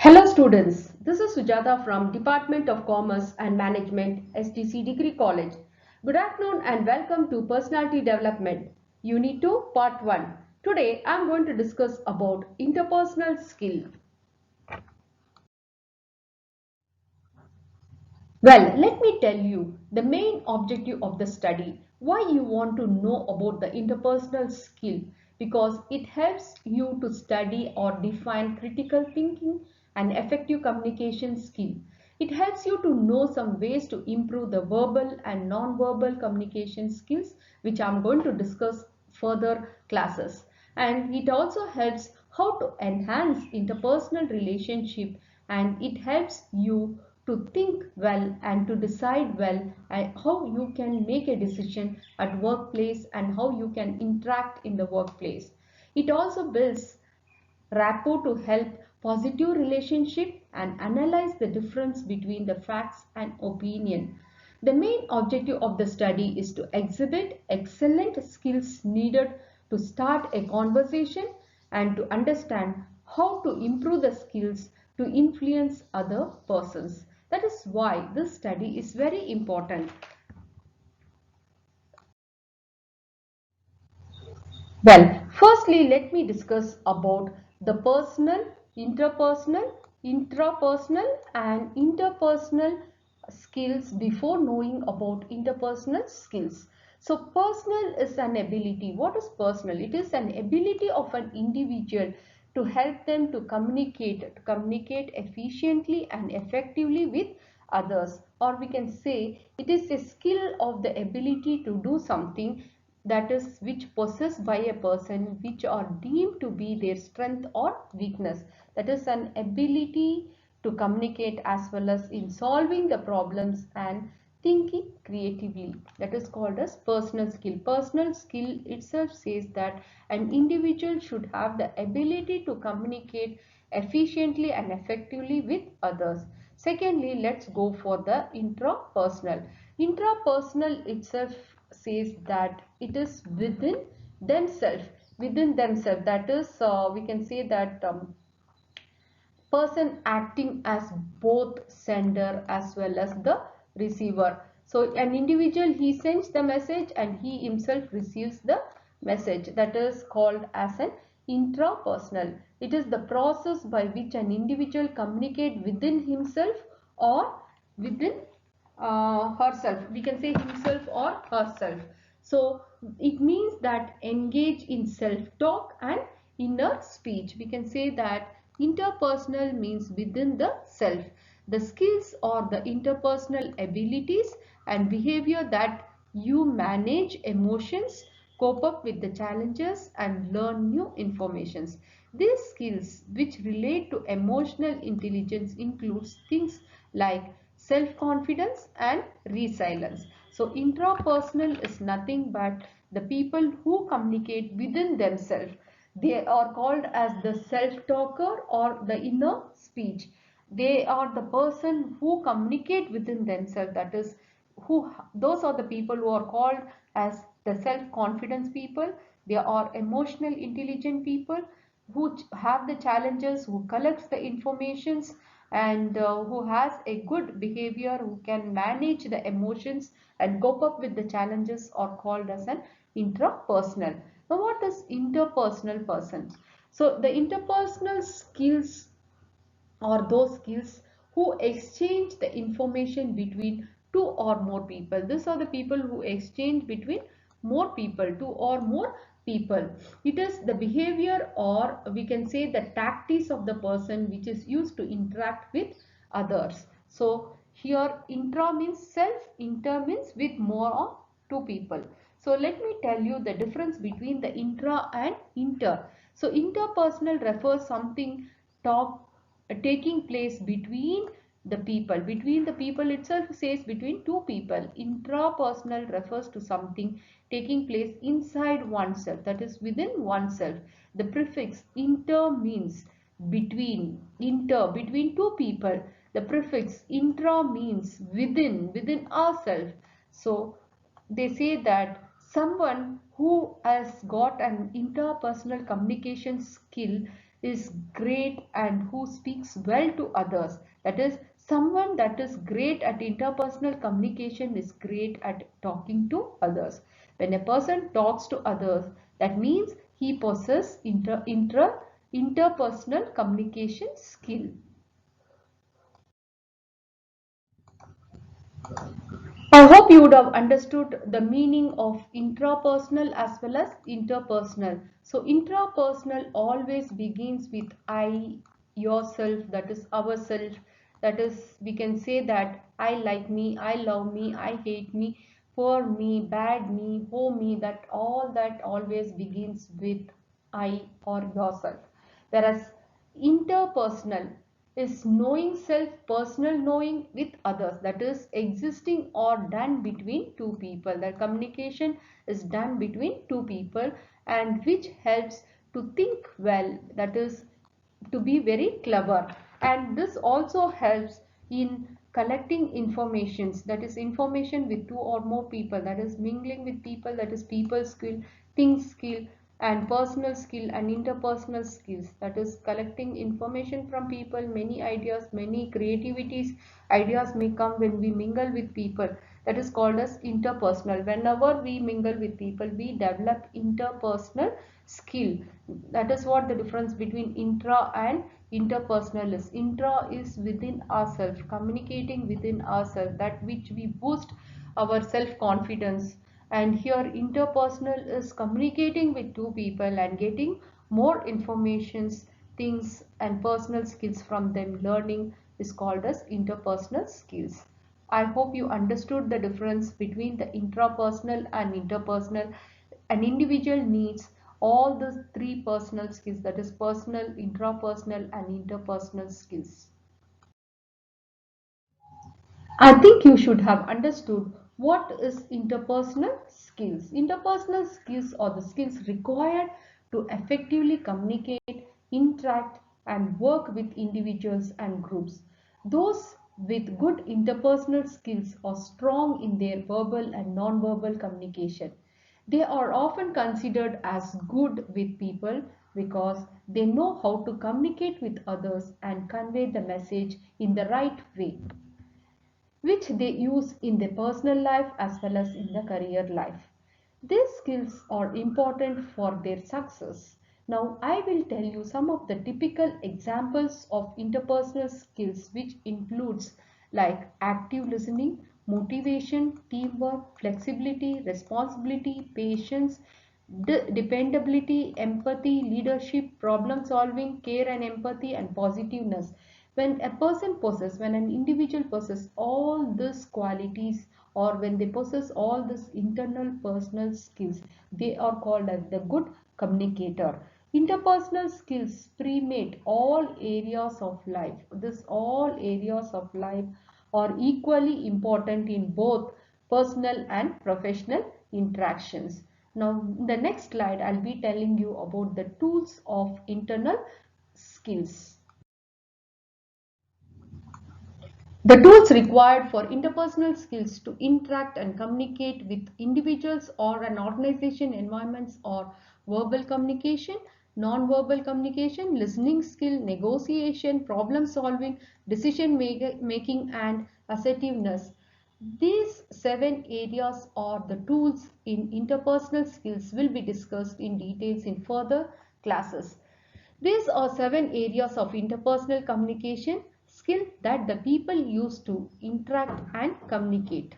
Hello students, this is Sujata from Department of Commerce and Management, STC Degree College. Good afternoon and welcome to Personality Development, Unit 2, Part 1. Today I am going to discuss about interpersonal skill. Well, let me tell you the main objective of the study, why you want to know about the interpersonal skill, because it helps you to study or define critical thinking and effective communication skill. It helps you to know some ways to improve the verbal and non-verbal communication skills, which I'm going to discuss further classes. And it also helps how to enhance interpersonal relationship, and it helps you to think well and to decide well and how you can make a decision at workplace and how you can interact in the workplace. It also builds rapport to help positive relationship and analyze the difference between the facts and opinion. The main objective of the study is to exhibit excellent skills needed to start a conversation and to understand how to improve the skills to influence other persons. That is why this study is very important. Well, firstly, let me discuss about the personal, intrapersonal and interpersonal skills before knowing about interpersonal skills. So, personal is an ability. What is personal? It is an ability of an individual to help them to communicate efficiently and effectively with others. Or we can say it is a skill of the ability to do something that is which possessed by a person which are deemed to be their strength or weakness. That is an ability to communicate as well as in solving the problems and thinking creatively. That is called as personal skill. Personal skill itself says that an individual should have the ability to communicate efficiently and effectively with others. Secondly, let's go for the intrapersonal. Intrapersonal itself says that it is within themselves, that is we can say that person acting as both sender as well as the receiver. So an individual, he sends the message and he himself receives the message. That is called as an intrapersonal. It is the process by which an individual communicate within himself or within herself. We can say himself or herself. So it means that engage in self-talk and inner speech. We can say that interpersonal means within the self. The skills or the interpersonal abilities and behavior that you manage emotions, cope up with the challenges and learn new informations. These skills which relate to emotional intelligence includes things like self-confidence and resilience. So intrapersonal is nothing but the people who communicate within themselves. They are called as the self-talker or the inner speech. They are the person who communicate within themselves. That is, those are the people who are called as the self-confidence people. They are emotional intelligent people who have the challenges, who collects the informations and who has a good behavior, who can manage the emotions and cope up with the challenges are called as an intrapersonal. Now what is interpersonal person? So the interpersonal skills or those skills who exchange the information between two or more people. These are the people who exchange between more people, two or more people. It is the behavior or we can say the tactics of the person which is used to interact with others. So here intra means self, inter means with more or two people. So let me tell you the difference between the intra and inter. So interpersonal refers something talk taking place between the people itself says between two people. Intrapersonal refers to something taking place inside oneself, that is within oneself. The prefix inter means between two people. The prefix intra means within ourselves. So they say that someone who has got an interpersonal communication skill, is great and who speaks well to others. That is, someone that is great at interpersonal communication is great at talking to others. When a person talks to others, that means he possesses interpersonal communication skill. I hope you would have understood the meaning of intrapersonal as well as interpersonal. So intrapersonal always begins with I, yourself, that is ourself. That is, we can say that I like me, I love me, I hate me, poor me, bad me, oh me, that always begins with I or yourself. Whereas interpersonal is knowing self, personal knowing with others, that is existing or done between two people. The communication is done between two people and which helps to think well, that is to be very clever, and this also helps in collecting informations, that is information with two or more people, that is mingling with people, that is people skill, think skill, and personal skill and interpersonal skills, that is collecting information from people. Many ideas, many creativities, ideas may come when we mingle with people, that is called as interpersonal. Whenever we mingle with people, we develop interpersonal skill. That is what the difference between intra and interpersonal is. Intra is within ourselves, communicating within ourselves, that which we boost our self confidence, and here interpersonal is communicating with two people and getting more informations, things and personal skills from them. Learning is called as interpersonal skills. I hope you understood the difference between the intrapersonal and interpersonal. An individual needs all the three personal skills, that is personal, intrapersonal and interpersonal skills. I think you should have understood what is interpersonal skills. Interpersonal skills are the skills required to effectively communicate, interact and work with individuals and groups. Those with good interpersonal skills are strong in their verbal and non-verbal communication. They are often considered as good with people because they know how to communicate with others and convey the message in the right way, which they use in their personal life as well as in the career life. These skills are important for their success. Now, I will tell you some of the typical examples of interpersonal skills, which includes like active listening, motivation, teamwork, flexibility, responsibility, patience, dependability, empathy, leadership, problem solving, care and empathy, and positiveness. When an individual possesses all these qualities, or when they possess all these internal personal skills, they are called as the good communicator. Interpersonal skills permeate all areas of life. This all areas of life are equally important in both personal and professional interactions. Now, in the next slide, I'll be telling you about the tools of internal skills. The tools required for interpersonal skills to interact and communicate with individuals or an organization environments are verbal communication, non-verbal communication, listening skill, negotiation, problem solving, decision making and assertiveness. These 7 areas are the tools in interpersonal skills will be discussed in details in further classes. These are 7 areas of interpersonal communication skill that the people use to interact and communicate.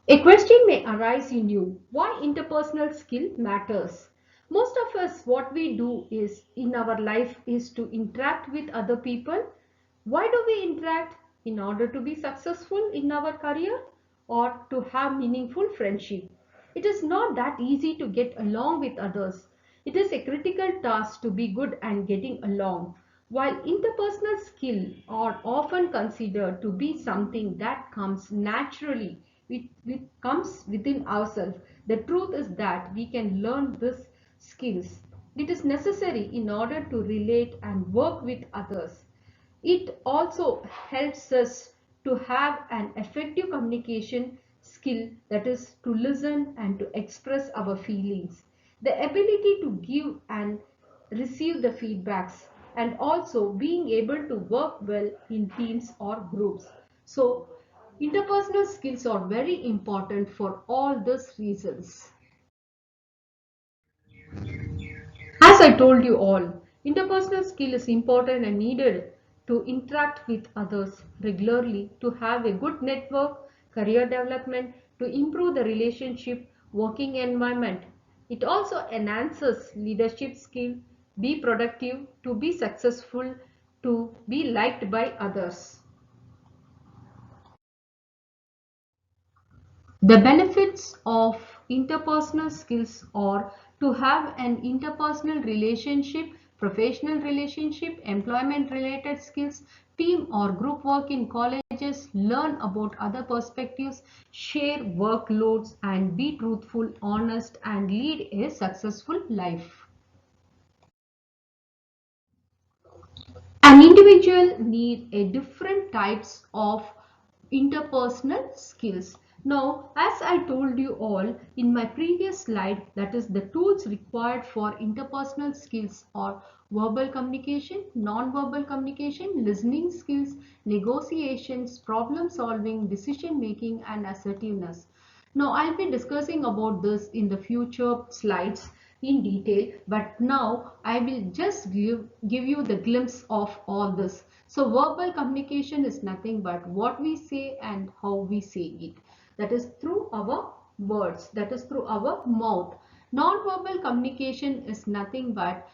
A question may arise in you, why interpersonal skill matters. Most of us, what we do is in our life is to interact with other people. Why do we interact? In order to be successful in our career or to have meaningful friendship. It is not that easy to get along with others. It is a critical task to be good and getting along. While interpersonal skill are often considered to be something that comes naturally, it comes within ourselves, the truth is that we can learn these skills. It is necessary in order to relate and work with others. It also helps us to have an effective communication skill, that is to listen and to express our feelings. The ability to give and receive the feedbacks, and also being able to work well in teams or groups. So interpersonal skills are very important for all these reasons. As I told you all, interpersonal skill is important and needed to interact with others regularly, to have a good network, career development, to improve the relationship, working environment. It also enhances leadership skill, be productive, to be successful, to be liked by others. The benefits of interpersonal skills are to have an interpersonal relationship, professional relationship, employment related skills, team or group work in colleges, learn about other perspectives, share workloads, and be truthful, honest, and lead a successful life. An individual need a different types of interpersonal skills. Now, as I told you all in my previous slide, that is the tools required for interpersonal skills are verbal communication, non-verbal communication, listening skills, negotiations, problem solving, decision making, and assertiveness. Now, I'll be discussing about this in the future slides in detail, but now I will just give you the glimpse of all this. So verbal communication is nothing but what we say and how we say it. That is through our words, that is through our mouth. Non-verbal communication is nothing but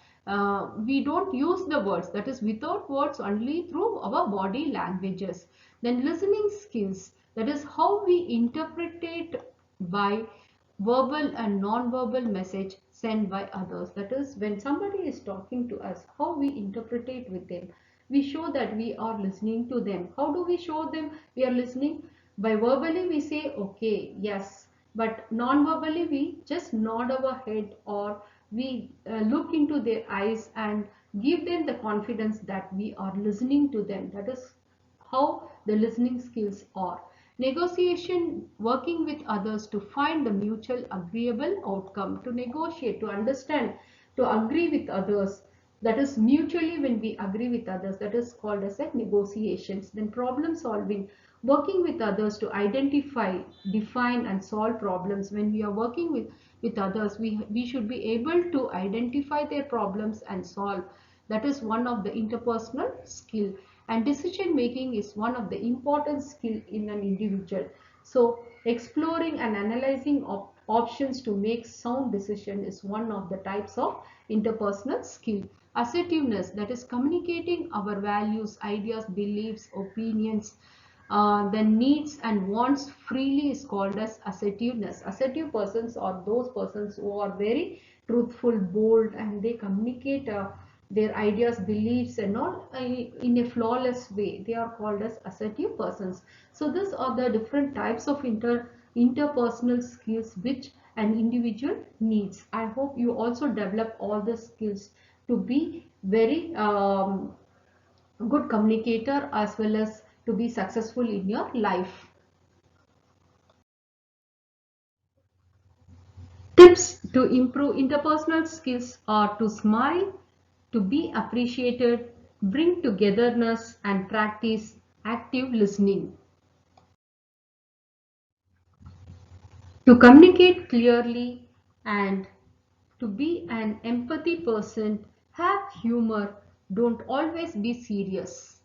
we don't use the words, that is without words, only through our body languages. Then listening skills, that is how we interpret by verbal and non-verbal message sent by others. That is when somebody is talking to us, how we interpret it with them. We show that we are listening to them. How do we show them we are listening? By verbally we say okay, yes, but non-verbally we just nod our head, or we look into their eyes and give them the confidence that we are listening to them. That is how the listening skills are. Negotiation, working with others to find the mutual agreeable outcome, to negotiate, to understand, to agree with others. That is mutually when we agree with others, that is called as a negotiations. Then problem solving, working with others to identify, define and solve problems. When we are working with others, we should be able to identify their problems and solve. That is one of the interpersonal skill. And decision making is one of the important skill in an individual. So exploring and analyzing options to make sound decision is one of the types of interpersonal skill. Assertiveness, that is communicating our values, ideas, beliefs, opinions, the needs and wants freely, is called as assertiveness. Assertive persons are those persons who are very truthful, bold, and they communicate their ideas, beliefs and all in a flawless way. They are called as assertive persons. So these are the different types of interpersonal skills which an individual needs. I hope you also develop all the skills to be very good communicator, as well as to be successful in your life. Tips to improve interpersonal skills are to smile, to be appreciated, bring togetherness, and practice active listening. To communicate clearly and to be an empathy person, have humor, don't always be serious.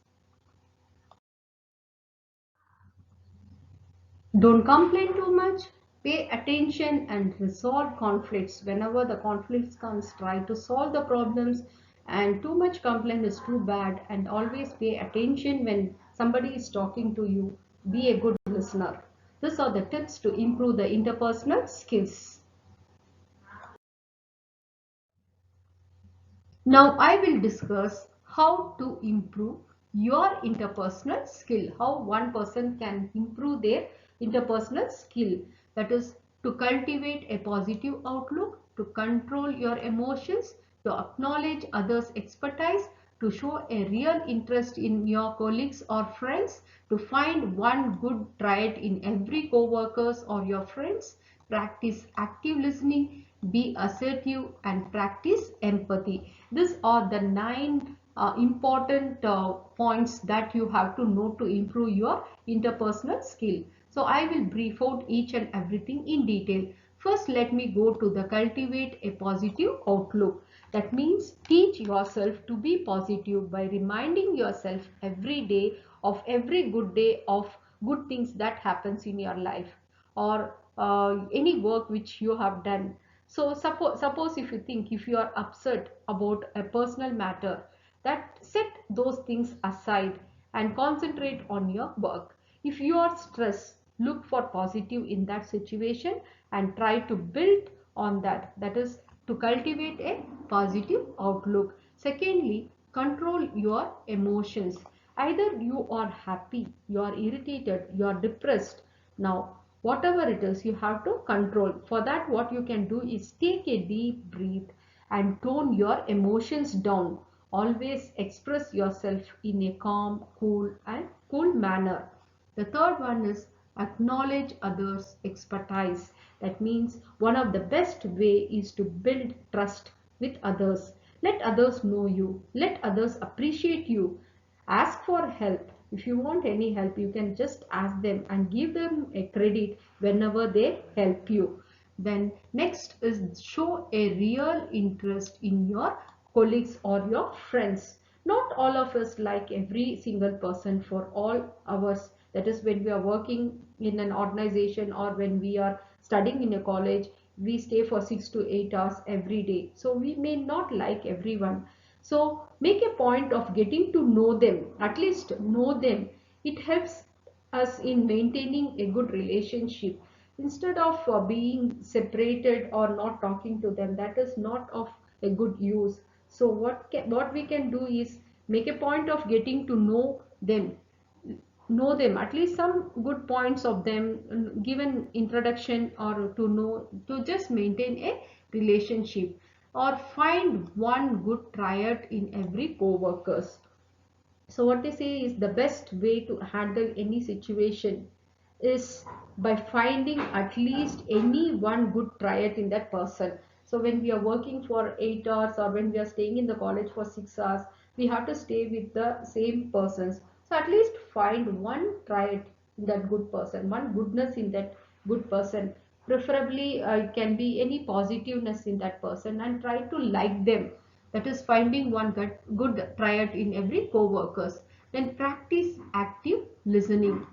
Don't complain too much. Pay attention and resolve conflicts. Whenever the conflicts comes, try to solve the problems. And too much complaint is too bad. And always pay attention when somebody is talking to you. Be a good listener. These are the tips to improve the interpersonal skills. Now I will discuss how to improve your interpersonal skill, how one person can improve their interpersonal skill. That is to cultivate a positive outlook, to control your emotions, to acknowledge others' expertise, to show a real interest in your colleagues or friends, to find one good trait in every co-workers or your friends, practice active listening, be assertive, and practice empathy. These are the 9 important points that you have to know to improve your interpersonal skill. So I will brief out each and everything in detail. First, let me go to the cultivate a positive outlook. That means teach yourself to be positive by reminding yourself every day of every good day of good things that happens in your life, or any work which you have done. So suppose if you think, if you are upset about a personal matter, that set those things aside and concentrate on your work. If you are stressed, look for positive in that situation and try to build on that. That is to cultivate a positive outlook. Secondly, control your emotions. Either you are happy, you are irritated, you are depressed. Now, whatever it is, you have to control. For that, what you can do is take a deep breath and tone your emotions down. Always express yourself in a calm, cool manner. The third one is acknowledge others' expertise. That means one of the best way is to build trust with others. Let others know you. Let others appreciate you. Ask for help. If you want any help, you can just ask them and give them a credit whenever they help you. Then next is show a real interest in your colleagues or your friends. Not all of us like every single person for all hours. That is, when we are working in an organization or when we are studying in a college, we stay for 6 to 8 hours every day. So we may not like everyone. So make a point of getting to know them, at least know them. It helps us in maintaining a good relationship instead of being separated or not talking to them. That is not of a good use. So what we can do is make a point of getting to know them, at least some good points of them, give an introduction, or to know, to just maintain a relationship, or find one good triad in every co-workers. So what they say is the best way to handle any situation is by finding at least any one good trait in that person. So when we are working for 8 hours or when we are staying in the college for 6 hours, we have to stay with the same persons. So at least find one trait in that good person, one goodness in that good person. Preferably it can be any positiveness in that person, and try to like them. That is finding one good trait in every co-workers. Then practice active listening.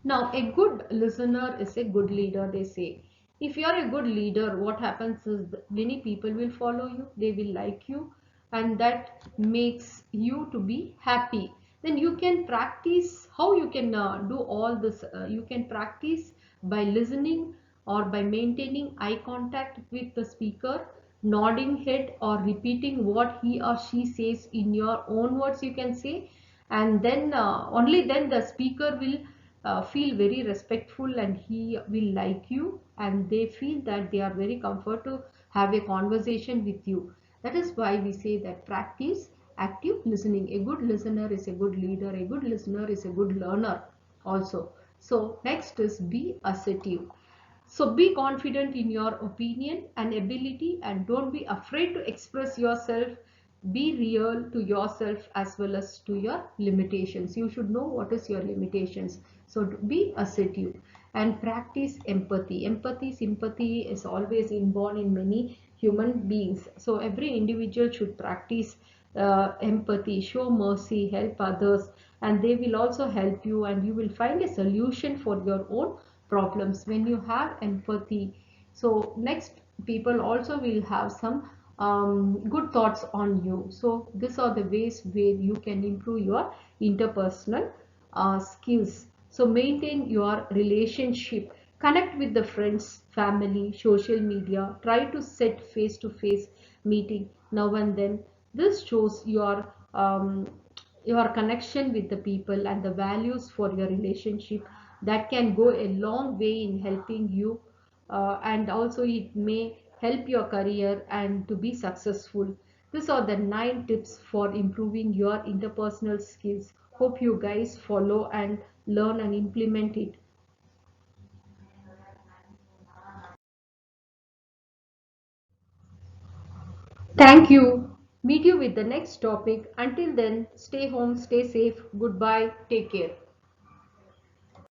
Now, a good listener is a good leader, they say. If you are a good leader, what happens is many people will follow you, they will like you, and that makes you to be happy. Then you can practice how you can do all this. You can practice by listening or by maintaining eye contact with the speaker, nodding head or repeating what he or she says in your own words, you can say. And then only then the speaker will feel very respectful and he will like you, and they feel that they are very comfort to have a conversation with you. That is why we say that practice active listening. A good listener is a good leader, a good listener is a good learner also. So next is be assertive. So be confident in your opinion and ability, and don't be afraid to express yourself. Be real to yourself as well as to your limitations. You should know what is your limitations. So be assertive and practice empathy. Empathy, sympathy is always inborn in many human beings. So every individual should practice empathy, show mercy, help others, and they will also help you, and you will find a solution for your own problems when you have empathy. So next, people also will have some good thoughts on you. So these are the ways where you can improve your interpersonal skills. So maintain your relationship, connect with the friends, family, social media, try to set face to face meeting now and then. This shows your connection with the people and the values for your relationship. That can go a long way in helping you, and also it may help your career and to be successful. These are the 9 tips for improving your interpersonal skills. Hope you guys follow and learn and implement it. Thank you. Meet you with the next topic. Until then, stay home, stay safe. Goodbye. Take care.